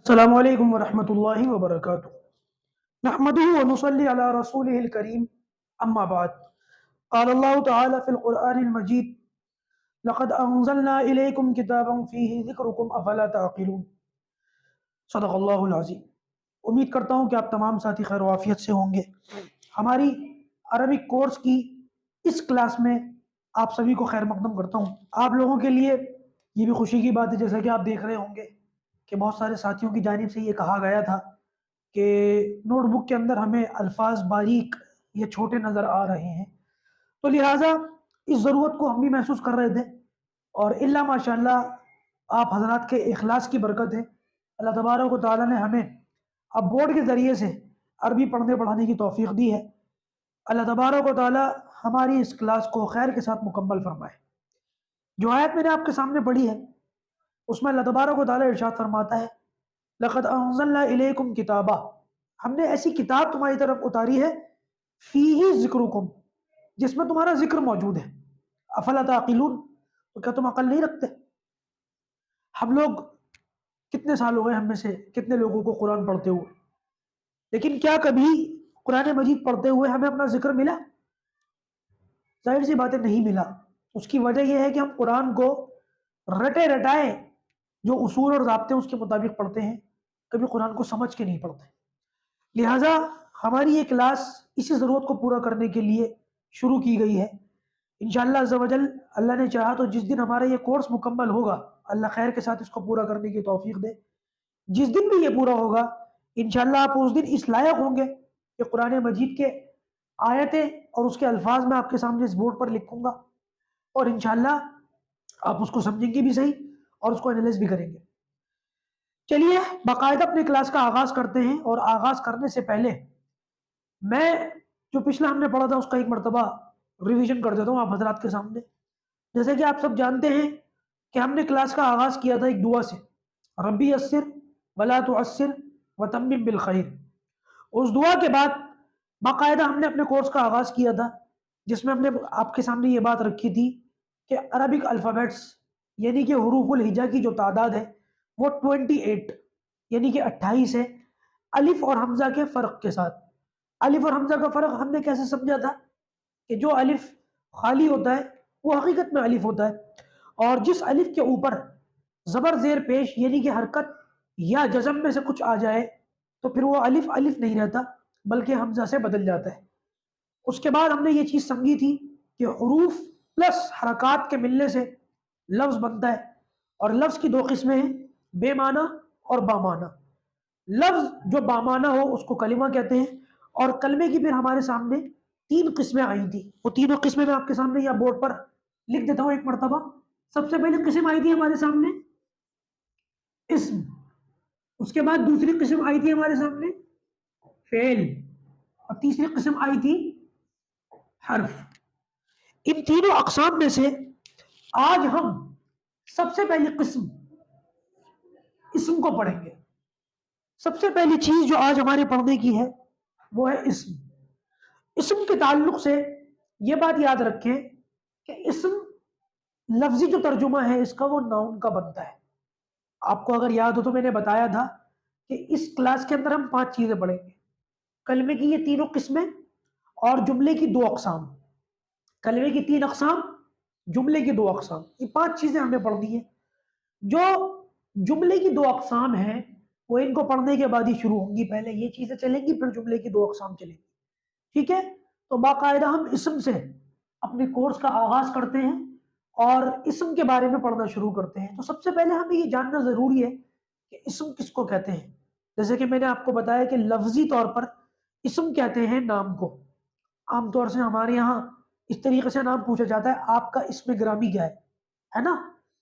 अस्सलामु अलैकुम वरहमतुल्लाहि वबरकातुहू। नहमदुहु व नुसल्ली अला रसूलिहिल करीम, अम्मा बाद। क़ाल अल्लाहु तआला फ़िल क़ुरआनिल मजीद, लक़द अंज़लना इलैकुम किताबन फ़ीहि ज़िक्रुकुम अफ़ला तअक़िलून। सदक़ल्लाहुल अज़ीम। उम्मीद करता हूँ कि आप तमाम साथी खैर वाफ़ियत से होंगे। हमारी अरबिक कोर्स की इस क्लास में आप सभी को खैर मक़दम करता हूँ। आप लोगों के लिए ये भी खुशी की बात है, जैसा कि आप देख रहे होंगे कि बहुत सारे साथियों की जानिब से ये कहा गया था कि नोटबुक के अंदर हमें अल्फाज बारीक या छोटे नज़र आ रहे हैं, तो लिहाजा इस ज़रूरत को हम भी महसूस कर रहे थे। और इल्ला माशाअल्लाह आप हज़रात के इखलास की बरकत है, अल्लाह तबारक व तआला ने हमें अब बोर्ड के ज़रिए से अरबी पढ़ने पढ़ाने की तौफ़ीक़ दी है। अल्लाह तबारक व तआला हमारी इस क्लास को खैर के साथ मुकम्मल फरमाए। जो आयत मैंने आपके सामने पढ़ी है, उसमें अल्लाह तबारक व तआला इरशाद फरमाता है, लक़द अंज़लना इलैकुम किताबा, हमने ऐसी किताब तुम्हारी तरफ उतारी है, फ़ीही ज़िक्रुकुम, जिसमें तुम्हारा जिक्र मौजूद है। अफ़ला ताक़िलून, तो क्या तुम अकल नहीं रखते? हम लोग कितने साल हो गए, हम में से कितने लोगों को कुरान पढ़ते हुए, लेकिन क्या कभी कुरान मजीद पढ़ते हुए हमें अपना जिक्र मिला? जाहिर सी बात है, नहीं मिला। उसकी वजह यह है कि हम कुरान को रटे रटाए जो उसूल और ज़ाब्ते उसके मुताबिक पढ़ते हैं, कभी कुरान को समझ के नहीं पढ़ते। लिहाजा हमारी ये क्लास इसी ज़रूरत को पूरा करने के लिए शुरू की गई है। इंशाअल्लाह अज़्ज़ा वजल, अल्लाह ने चाहा तो जिस दिन हमारा ये कोर्स मुकम्मल होगा, अल्लाह खैर के साथ इसको पूरा करने की तौफ़ीक़ दे। जिस दिन भी ये पूरा होगा, इंशाअल्लाह आप उस दिन इस लायक होंगे कि कुरान मजीद के आयतें और उसके अल्फाज मैं आपके सामने इस बोर्ड पर लिखूंगा, और इंशाअल्लाह आप उसको समझेंगे भी सही और उसको एनालाइज भी करेंगे। चलिए बाकायदा अपनी क्लास का आगाज़ करते हैं, और आगाज़ करने से पहले मैं जो पिछला हमने पढ़ा था उसका एक मरतबा रिवीजन कर देता हूँ आप हजरात के सामने। जैसे कि आप सब जानते हैं कि हमने क्लास का आगाज़ किया था एक दुआ से, रब्बी यस्सिर वला तुअस्सिर व तम्मिम बिल खैर। उस दुआ के बाद बाकायदा हमने अपने कोर्स का आगाज़ किया था, जिसमें हमने आपके सामने ये बात रखी थी कि अरबिक अल्फ़ाबेट्स यानी कि हुरूफुल हिजा की जो तादाद है वो 28 यानी कि 28 है, अलिफ और हमज़ा के फ़र्क के साथ। अलिफ और हमज़ा का फ़र्क हमने कैसे समझा था कि जो अलिफ खाली होता है वो हकीकत में अलिफ होता है, और जिस अलिफ के ऊपर ज़बर ज़ेर पेश यानी कि हरकत या जज़म में से कुछ आ जाए तो फिर वो अलिफ अलिफ नहीं रहता बल्कि हमज़ा से बदल जाता है। उसके बाद हमने ये चीज़ समझी थी कि हुरूफ प्लस हरकत के मिलने से लफ्ज़ बनता है, और लफ्ज़ की दो किस्में हैं, बेमाना और बामाना। लफ्ज़ जो बामाना हो उसको कलिमा कहते हैं, और कलमे की फिर हमारे सामने तीन किस्में आई थी। वो तीनों किस्में मैं आपके सामने या बोर्ड पर लिख देता हूँ एक मरतबा। सबसे पहले किस्म आई थी हमारे सामने इस्म, उसके बाद दूसरी किस्म आई थी हमारे सामने फेल, और तीसरी किस्म आई थी हर्फ। इन तीनों अकसाम में से आज हम सबसे पहली किस्म इस्म को पढ़ेंगे। सबसे पहली चीज जो आज हमारे पढ़ने की है वो है इस्म। इस्म के ताल्लुक से ये बात याद रखें कि इस्म लफ्जी जो तर्जुमा है इसका वो नाउन का बनता है। आपको अगर याद हो तो मैंने बताया था कि इस क्लास के अंदर हम 5 चीजें पढ़ेंगे, कलमे की ये तीनों किस्में और जुमले की 2 अकसाम। कलमे की 3 अकसाम, जुमले की 2 अकसाम, ये 5 चीजें हमें पढ़नी है। जो जुमले की 2 अकसाम हैं वो इनको पढ़ने के बाद ही शुरू होंगी, पहले ये चीजें चलेंगी फिर जुमले की 2 अकसाम चलेंगी। ठीक है, तो बाकायदा हम इस्म से अपने कोर्स का आगाज करते हैं और इस्म के बारे में पढ़ना शुरू करते हैं। तो सबसे पहले हमें ये जानना जरूरी है कि इस्म किसको कहते हैं। जैसे कि मैंने आपको बताया कि लफ्जी तौर पर इस्म कहते हैं नाम को। आमतौर से हमारे यहाँ इस तरीके से नाम पूछा जाता है, आपका इसमें ग्रामी क्या है ना?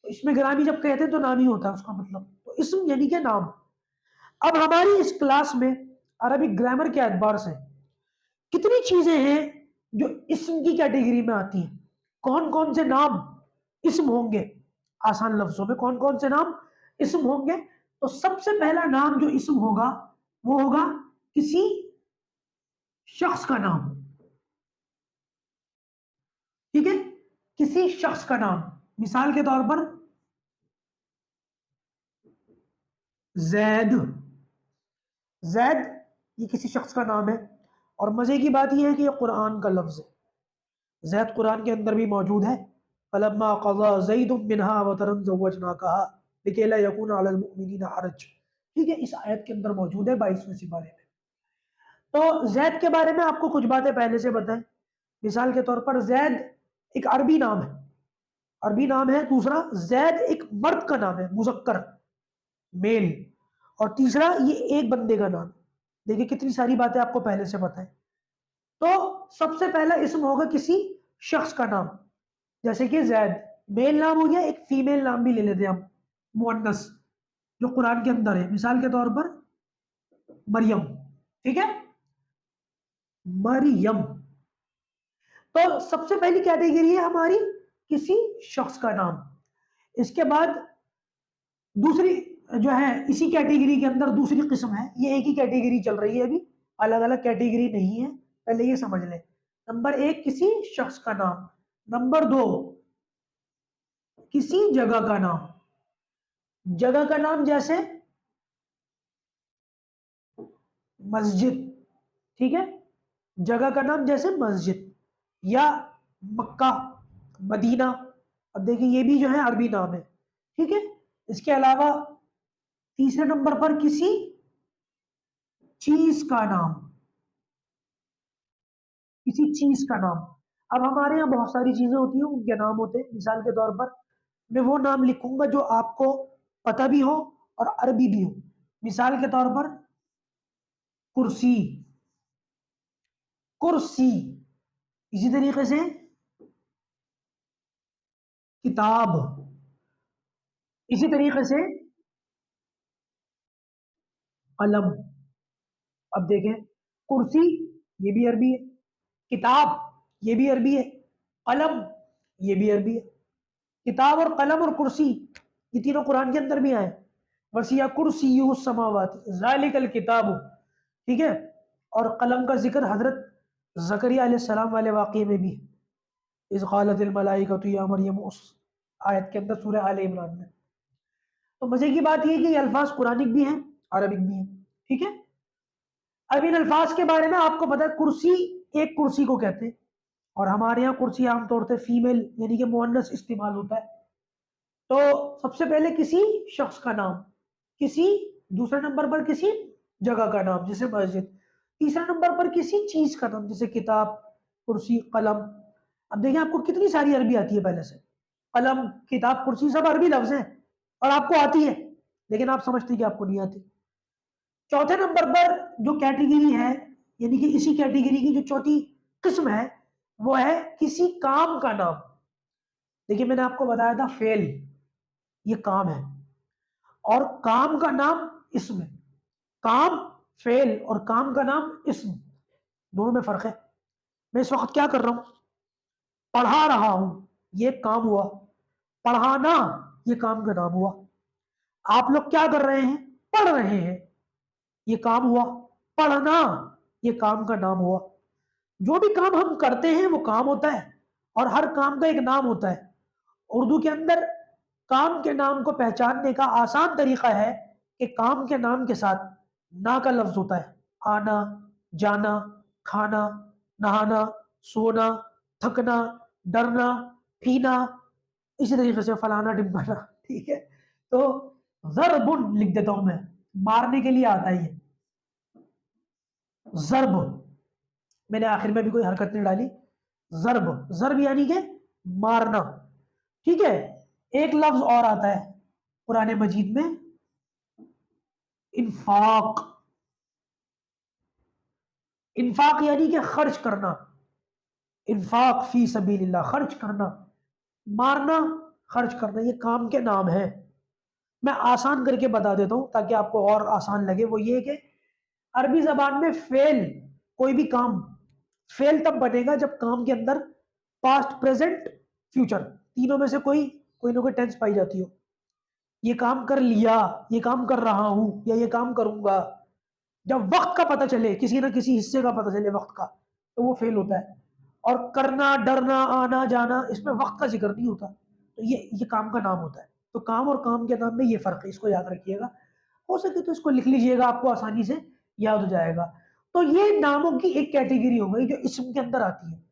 तो इसमें ग्रामी जब कहते हैं तो नाम ही होता है उसका मतलब, तो इस्म यानी कि नाम। अब हमारी इस क्लास में अरबिक ग्रामर के एतबार से कितनी चीजें हैं जो इस्म की कैटेगरी में आती हैं, कौन कौन से नाम इस्म होंगे, आसान लफ्जों में कौन कौन से नाम इस्म होंगे। तो सबसे पहला नाम जो इस्म होगा वो होगा किसी शख्स का नाम। ठीक है, किसी शख्स का नाम। मिसाल के तौर पर जैद। जैद ये किसी शख्स का नाम है, और मजे की बात यह है कि ये कुरान का लफ्ज है। जैद कुरान के अंदर भी मौजूद है। फलम्मा क़ज़ा ज़ैदुम मिनहा वतरन ज़व्वजनाकहा लिकै ला यकूना अलल मुमिनीना हरज। ठीक है, इस आयत के अंदर मौजूद है 22वें सिपारे में। तो जैद के बारे में आपको कुछ बातें पहले से बताएं। मिसाल के तौर पर जैद एक अरबी नाम है, अरबी नाम है। दूसरा, जैद एक मर्द का नाम है, मुज़क्कर, मेल। और तीसरा, ये एक बंदे का नाम। देखिए कितनी सारी बातें आपको पहले से पता है। तो सबसे पहला इसम होगा किसी शख्स का नाम, जैसे कि जैद मेल नाम हो गया। एक फीमेल नाम भी ले लेते हैं हम, मुअन्नस, जो कुरान के अंदर है। मिसाल के तौर पर मरियम। ठीक है, मरियम। तो सबसे पहली कैटेगरी है हमारी किसी शख्स का नाम। इसके बाद दूसरी जो है, इसी कैटेगरी के अंदर दूसरी किस्म है। ये एक ही कैटेगरी चल रही है अभी, अलग अलग कैटेगरी नहीं है, पहले ये समझ लें। नंबर एक, किसी शख्स का नाम। नंबर दो, किसी जगह का नाम। जगह का नाम जैसे मस्जिद। ठीक है, जगह का नाम जैसे मस्जिद या मक्का, मदीना। अब देखिए ये भी जो है अरबी नाम है। ठीक है, इसके अलावा तीसरे नंबर पर किसी चीज का नाम, किसी चीज का नाम। अब हमारे यहाँ बहुत सारी चीजें होती हैं, उनके नाम होते हैं। मिसाल के तौर पर मैं वो नाम लिखूंगा जो आपको पता भी हो और अरबी भी हो। मिसाल के तौर पर कुर्सी, कुर्सी। इसी तरीके से किताब, इसी तरीके से कलम। अब देखें, कुर्सी ये भी अरबी है, किताब ये भी अरबी है, कलम ये भी अरबी है। किताब और कलम और कुर्सी ये तीनों कुरान के अंदर भी आए। वसिया कुर्सी समावाती ज़ालिकल किताब। ठीक है, और कलम का जिक्र हजरत जकरिया अलैहिस्सलाम वाले वाक़े में भी, इज़ क़ालतिल मलाइकतु या मरियम, उस आयत के अंदर सूरह आले इमरान में। तो मजे की बात यह है कि ये अल्फाज कुरानिक भी हैं, अरबिक भी हैं। ठीक है, अब इन अल्फाज के बारे में आपको पता है, कुर्सी एक कुर्सी को कहते हैं, और हमारे यहाँ कुर्सी आमतौर से फीमेल यानी कि मुअन्नस इस्तेमाल होता है। तो सबसे पहले किसी शख्स का नाम, किसी, दूसरे नंबर पर किसी जगह का नाम जैसे मस्जिद, तीसरे नंबर पर किसी चीज का नाम जैसे किताब, कुर्सी, कलम। अब देखिए आपको कितनी सारी अरबी आती है पहले से। कलम, किताब, कुर्सी सब अरबी लफ्ज हैं और आपको आती है, लेकिन आप समझते कि आपको नहीं आती। चौथे नंबर पर जो कैटेगरी है, यानी कि इसी कैटेगरी की जो चौथी किस्म है, वो है किसी काम का नाम। देखिए मैंने आपको बताया था फेल, ये काम है, और काम का नाम इसम है। काम फेल और काम का नाम इसम, दोनों में फर्क है। मैं इस वक्त क्या कर रहा हूं, पढ़ा रहा हूं, ये काम हुआ। पढ़ाना ये काम का नाम हुआ। आप लोग क्या कर रहे हैं, पढ़ रहे हैं, ये काम हुआ। पढ़ना ये काम का नाम हुआ। जो भी काम हम करते हैं वो काम होता है, और हर काम का एक नाम होता है। उर्दू के अंदर काम के नाम को पहचानने का आसान तरीका है कि काम के नाम के साथ ना का लफ्ज होता है। आना, जाना, खाना, नहाना, सोना, थकना, डरना, पीना, इसी तरीके से फलाना ढिमकाना। ठीक है, तो जरबुन लिख देता हूं मैं, मारने के लिए आता है ये जरब। मैंने आखिर में भी कोई हरकत नहीं डाली। जरब, जरब यानी के मारना। ठीक है, एक लफ्ज और आता है कुरान मजीद में, इन्फाक। इन्फाक यानी कि खर्च करना। इन्फाक फी सबीलिल्लाह, खर्च करना। मारना, खर्च करना, ये काम के नाम है। मैं आसान करके बता देता हूं ताकि आपको और आसान लगे। वो ये कि अरबी जबान में फेल, कोई भी काम फेल तब बनेगा जब काम के अंदर पास्ट, प्रेजेंट, फ्यूचर तीनों में से कोई ना कोई टेंस पाई जाती हो। ये काम कर लिया, ये काम कर रहा हूं, या ये काम करूंगा। जब वक्त का पता चले, किसी ना किसी हिस्से का पता चले वक्त का, तो वो फेल होता है। और करना, डरना, आना, जाना, इसमें वक्त का जिक्र नहीं होता, तो ये काम का नाम होता है। तो काम और काम के नाम में ये फर्क है, इसको याद रखिएगा। हो सके तो इसको लिख लीजिएगा, आपको आसानी से याद हो जाएगा। तो ये नामों की एक कैटेगरी हो गई जो इसम के अंदर आती है।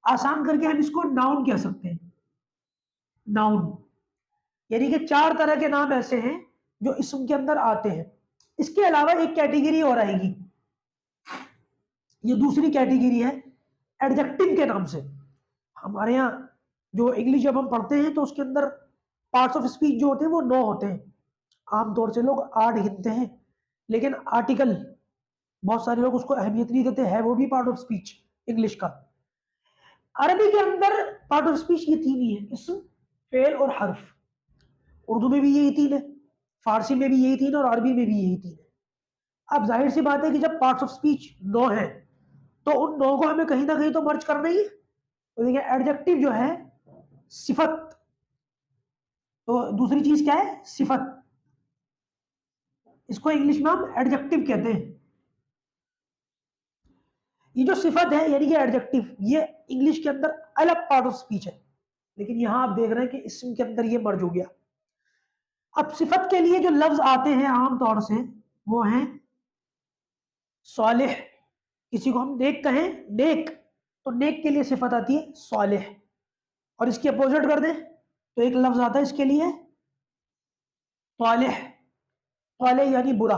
आसान करके हम इसको नाउन कह सकते हैं, नाउन। यानी कि 4 तरह के नाम ऐसे हैं जो इसम के अंदर आते हैं। इसके अलावा एक कैटेगरी और आएगी, ये दूसरी कैटेगरी है एडजेक्टिव के नाम से। हमारे यहाँ जो इंग्लिश जब हम पढ़ते हैं तो उसके अंदर पार्ट्स ऑफ स्पीच जो होते हैं वो 9 होते हैं। आमतौर से लोग 8 गिनते हैं, लेकिन आर्टिकल बहुत सारे लोग उसको अहमियत नहीं देते, है वो भी पार्ट ऑफ स्पीच इंग्लिश का। अरबी के अंदर पार्ट ऑफ स्पीच ये 3 ही है, इस्म, फेल और हर्फ। उर्दू में भी यही 3 है, फारसी में भी यही 3 और अरबी में भी यही 3 है। अब जाहिर सी बात है कि जब पार्ट्स ऑफ स्पीच 9 है तो उन 9 को हमें कहीं ना कहीं तो मर्ज करना ही है। तो देखिए एडजेक्टिव जो है सिफत, तो दूसरी चीज क्या है, सिफत। इसको इंग्लिश में हम एडजेक्टिव कहते हैं। ये जो सिफत है यानी कि एडजेक्टिव, ये इंग्लिश के अंदर अलग पार्ट ऑफ स्पीच है, लेकिन यहां आप देख रहे हैं कि इसम के अंदर ये मर्ज हो गया। अब सिफत के लिए जो लफ्ज आते हैं आमतौर से वो हैं सालिह। किसी को हम नेक कहें, नेक, तो नेक के लिए सिफत आती है सालिह। और इसकी अपोजिट कर दें तो एक लफ्ज आता है इसके लिए तालिह। तालिह यानी बुरा,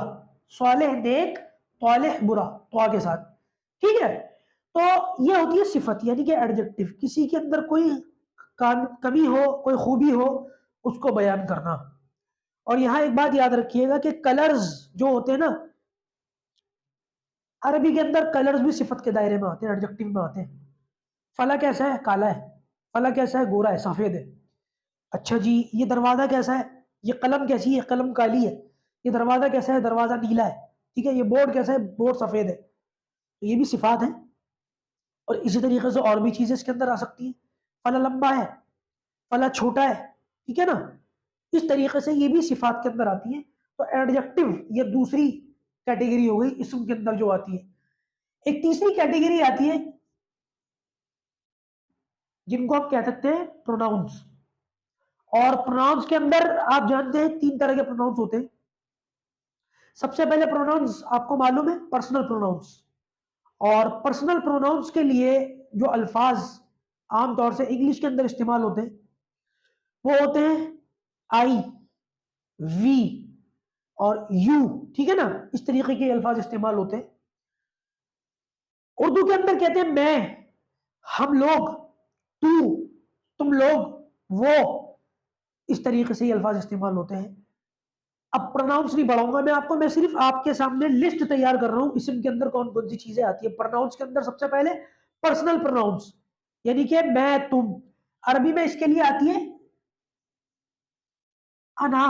सालिह नेक, तालिह बुरा, तो के साथ, ठीक है। तो ये होती है सिफत यानी कि एडजेक्टिव, किसी के अंदर कोई कमी हो, कोई खूबी हो, उसको बयान करना। और यहां एक बात याद रखिएगा कि कलर्स जो होते हैं ना, अरबी के अंदर कलर्स भी सिफत के दायरे में आते हैं, एडजेक्टिव में आते हैं। फला कैसा है, काला है। फला कैसा है, गोरा है, सफेद है। अच्छा जी, ये दरवाजा कैसा है, ये कलम कैसी है, कलम काली है। ये दरवाजा कैसा है, दरवाजा नीला है। ठीक है, ये बोर्ड कैसा है, बोर्ड सफेद है। तो ये भी सिफात है। और इसी तरीके से और भी चीजें इसके अंदर आ सकती हैं। फला लंबा है, फला छोटा है, ठीक है ना। इस तरीके से ये भी सिफात के अंदर आती है। तो एडजेक्टिव ये दूसरी कैटेगरी हो गई इसम के अंदर जो आती है। एक तीसरी कैटेगरी आती है जिनको आप कह सकते हैं प्रोनाउंस। और प्रोनाउंस के अंदर आप जानते हैं 3 तरह के प्रोनाउंस होते हैं। सबसे पहले प्रोनाउंस आपको मालूम है पर्सनल प्रोनाउंस। और पर्सनल प्रोनाउंस के लिए जो अल्फाज आमतौर से इंग्लिश के अंदर इस्तेमाल होते हैं वो होते हैं आई, वी और यू, ठीक है ना। इस तरीके के अल्फाज इस्तेमाल होते हैं। उर्दू के अंदर कहते हैं मैं, हम लोग, तू, तुम लोग, वो, इस तरीके से ये अल्फाज इस्तेमाल होते हैं। अब प्रोनाउंस नहीं बढ़ाऊंगा मैं आपको, मैं सिर्फ आपके सामने लिस्ट तैयार कर रहा हूं इसम के अंदर कौन कौन सी चीजें आती है। प्रोनाउंस के अंदर सबसे पहले पर्सनल प्रोनाउंस यानी कि मैं, तुम। अरबी में इसके लिए आती है अना।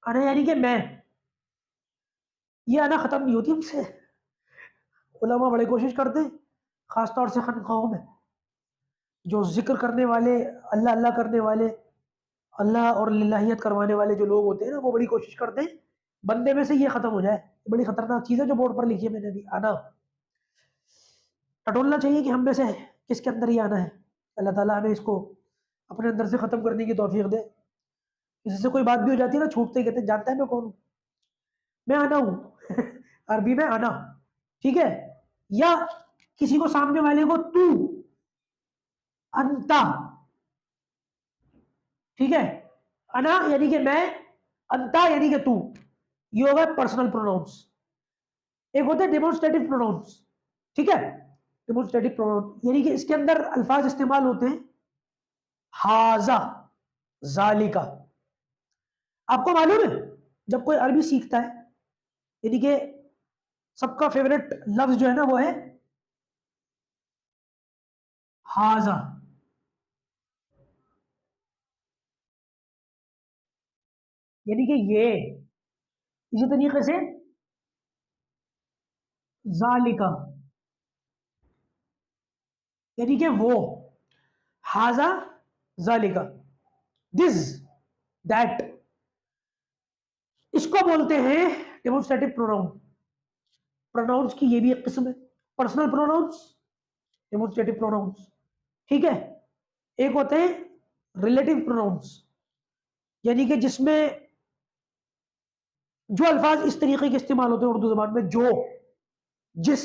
अना यानी कि मैं। ये अना खत्म नहीं होती हमसे। उलमा बड़े कोशिश करते हैं, खासतौर से खनखाहों में जो जिक्र करने वाले, अल्लाह अल्लाह करने वाले, अल्लाह और लिल्लाहियत करवाने वाले जो लोग होते हैं ना, वो बड़ी कोशिश करते हैं बंदे में से ये खत्म हो जाए। बड़ी खतरनाक चीज है जो बोर्ड पर लिखी है मैंने भी, आना। टटोलना चाहिए कि हम में से किसके अंदर ही आना है। अल्लाह ताला हमें इसको अपने अंदर से खत्म करने की तौफीक दे। किसी से कोई बात भी हो जाती है ना, छूटते ही कहते हैं जानता है मैं कौन हूं, मैं आना हूं। अरबी में आना, ठीक है। या किसी को सामने वाले को तू, अंता, ठीक है। अना यानी कि मैं, अंता यानी कि तू। ये होगा पर्सनल प्रोनाउंस। एक होते हैं डेमोन्स्ट्रेटिव प्रोनाउंस, ठीक है। डेमोन्स्ट्रेटिव प्रोनाउंस यानी कि इसके अंदर अल्फाज इस्तेमाल होते हैं हाजा, जालिका। आपको मालूम है जब कोई अरबी सीखता है, यानी कि सबका फेवरेट लफ्ज जो है ना वो है हाजा। यानी कि ये, इसी तरीके से जालिका यानी कि वो, हाजा, जालिका, दिस, दैट, इसको बोलते हैं डेमोन्स्ट्रेटिव प्रोनाउन। प्रोनाउंस की ये भी एक किस्म है, पर्सनल प्रोनाउंस, डेमोन्स्ट्रेटिव प्रोनाउंस, ठीक है। एक होते हैं रिलेटिव प्रोनाउंस यानी कि जिसमें जो अल्फाज इस तरीके के इस्तेमाल होते हैं उर्दू जबान में, जो, जिस,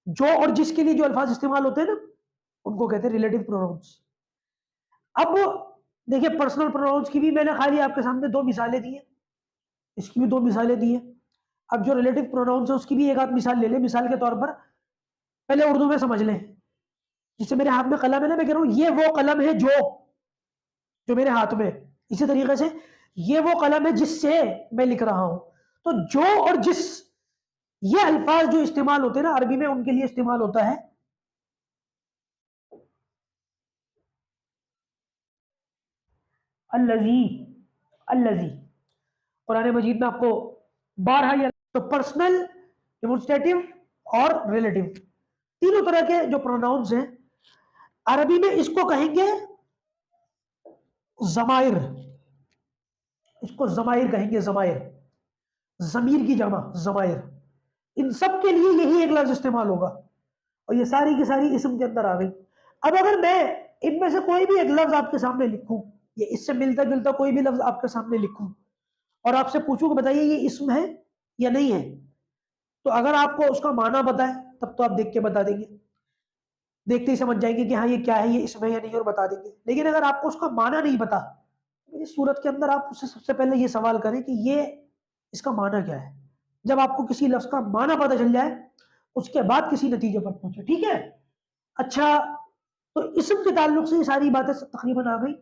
जो और जिसके लिए जो अल्फाज इस्तेमाल होते हैं ना, उनको कहते हैं रिलेटिव प्रोनाउंस। अब देखिए, पर्सनल प्रोनाउंस की भी मैंने खाली आपके सामने दो मिसालें दी हैं, इसकी भी दो मिसालें दी हैं। अब जो रिलेटिव प्रोनाउंस है उसकी भी एक आध मिसाल ले लें। मिसाल के तौर पर पहले उर्दू में समझ लें। जिससे मेरे हाथ में कलम है ना, मैं कह रहा हूं ये वो कलम है जो मेरे हाथ में, इसी तरीके से ये वो कलम है जिससे मैं लिख रहा हूं। तो जो और जिस, ये अल्फाज जो इस्तेमाल होते हैं ना अरबी में, उनके लिए इस्तेमाल होता है अल्लजी। अल्लजी कुरान मजीद में आपको 12 या तो पर्सनल, डेमोन्स्ट्रेटिव और रिलेटिव, तीनों तरह के जो प्रोनाउंस हैं अरबी में इसको कहेंगे जमाइर। इसको जमाइर कहेंगे, जमाइर, जमीर की जमा जमाइर। इन सब के लिए यही एक लफ्ज इस्तेमाल होगा और ये सारी की सारी इसम के अंदर आ गई। अब अगर मैं इनमें से कोई भी एक लफ्ज आपके सामने लिखूं, ये इससे मिलता जुलता कोई भी लफ्ज आपके सामने लिखूं और आपसे पूछूं कि बताइए ये इसम है या नहीं है, तो अगर आपको उसका माना पता है तब तो आप देख के बता देंगे, देखते ही समझ जाएंगे कि हाँ ये क्या है, ये इसम है या नहीं, और बता देंगे। लेकिन अगर आपको उसका माना नहीं पता, इस सूरत के अंदर आप उससे सबसे पहले ये सवाल करें कि ये इसका माना क्या है। जब आपको किसी लफ्ज का माना पता चल जाए उसके बाद किसी नतीजे पर पहुंचे, ठीक है। अच्छा, तो इसम के ताल्लुक से ये सारी बातें तकरीबन आ गई।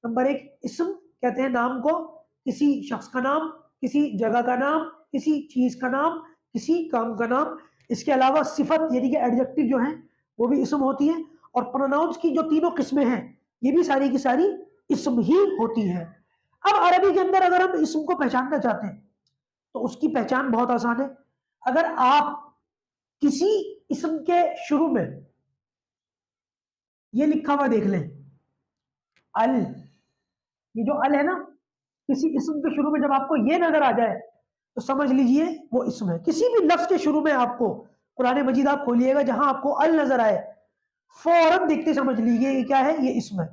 नंबर एक, इसम कहते हैं नाम को, किसी शख्स का नाम, किसी जगह का नाम, किसी चीज का नाम, किसी काम का नाम। इसके अलावा सिफत यानी कि एडजेक्टिव जो है वो भी इसम होती है। और प्रोनाउंस की जो तीनों किस्में हैं ये भी सारी की सारी इसम ही होती है। अब अरबी के अंदर अगर हम इसम को पहचानना चाहते हैं तो उसकी पहचान बहुत आसान है। अगर आप किसी इसम के शुरू में ये लिखा हुआ देख लें, अल, ये जो अल है ना, किसी इसम के शुरू में जब आपको ये नजर आ जाए तो समझ लीजिए वो इसम है। किसी भी लफ्ज के शुरू में आपको कुरान मजीद आप खोलिएगा, जहां आपको अल नजर आए, फौरन देखते समझ लीजिए ये क्या है, ये इसम है।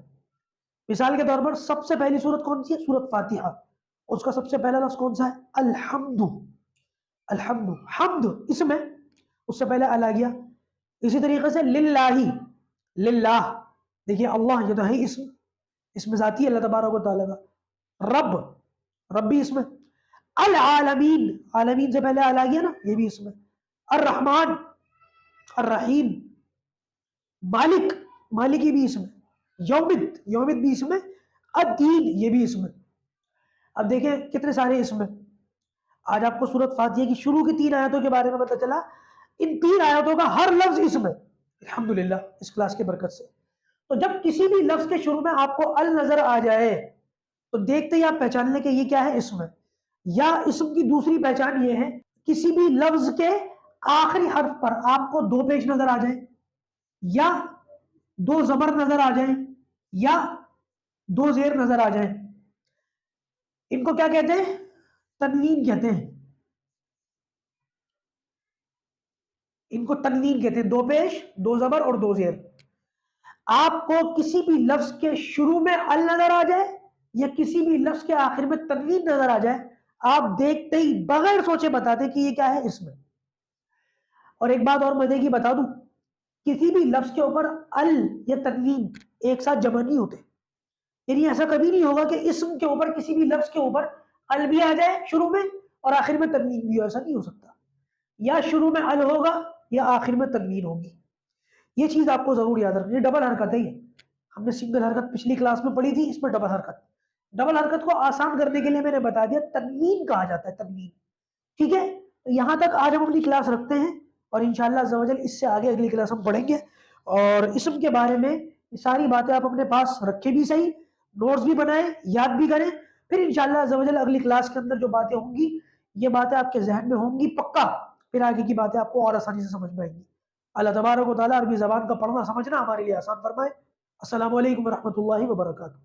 मिसाल के तौर पर सबसे पहली सूरत कौन सी है? सूरत फातिहा। उसका सबसे पहला लफ्ज कौन सा है? अल्हम्दु। अल्हम्दु, हम्द इसम है, उससे पहले अल आ गया। इसी तरीके से लिल्लाही, लिल्लाह, देखिए अल्लाह ये तो है इसम, इसमें जाती है अल्लाह तबारक व तआला का। रब, रब भी इसमें। अल आलमीन, आलमीन से पहले अल आ गया ना, ये भी इसमें। अर रहमान, अर रहीम, मालिक, मालिकी भी इसमें। यौमिद, यौमिद भी इसमें। अदीन, ये भी इसमें। अब देखें कितने सारे इसमें। आज आपको सूरत फातिहा की शुरू की 3 आयतों के बारे में पता चला। इन 3 आयतों का हर लफ्ज इसमें, अल्हम्दुलिल्लाह, इस क्लास की बरकत से। तो जब किसी भी लफ्ज के शुरू में आपको अल नजर आ जाए तो देखते ही आप पहचान लें कि ये क्या है, इसम है। या इसम की दूसरी पहचान ये है, किसी भी लफ्ज के आखिरी हर्फ पर आपको 2 पेश नजर आ जाए, या 2 जबर नजर आ जाए, या 2 जेर नजर आ जाए, इनको क्या कहते हैं? तनवीन कहते हैं। इनको तनवीन कहते हैं, 2 पेश, 2 जबर और 2 जेर। आपको किसी भी लफ्ज के शुरू में अल नजर आ जाए या किसी भी लफ्ज के आखिर में तनवीन नजर आ जाए, आप देखते ही बगैर सोचे बता दें कि ये क्या है, इसमें। और एक बात और मजे की बता दूं, किसी भी लफ्ज के ऊपर अल या तनवीन एक साथ जमा नहीं होते। यानी ऐसा कभी नहीं होगा कि इसम के ऊपर, किसी भी लफ्ज के ऊपर अल भी आ जाए शुरू में और आखिर में तनवीन भी हो, ऐसा नहीं हो सकता। या शुरू में अल होगा या आखिर में तनवीन होगी। ये चीज आपको जरूर याद रखनी है। डबल हरकत है ये, हमने सिंगल हरकत पिछली क्लास में पढ़ी थी, इसमें डबल हरकत। डबल हरकत को आसान करने के लिए मैंने बता दिया, तनवीन कहा जाता है, तनवीन। ठीक है, तो यहां तक आज हम अपनी क्लास रखते हैं और इंशाल्लाह अज़्ज़ा वजल इससे आगे अगली क्लास हम पढ़ेंगे। और इसम के बारे में ये सारी बातें आप अपने पास रखे भी सही, नोट्स भी बनाए, याद भी करें। फिर इंशाल्लाह अज़्ज़ा वजल अगली क्लास के अंदर जो बातें होंगी ये बातें आपके जहन में होंगी पक्का। फिर आगे की बातें आपको और आसानी से समझ में आएंगी। अल्लाह तबारक व तआला अरबी ज़बान का पढ़ना समझना हमारे लिए आसान फरमाए। अस्सलामु अलैकुम व रहमतुल्लाहि व बरकातुहू।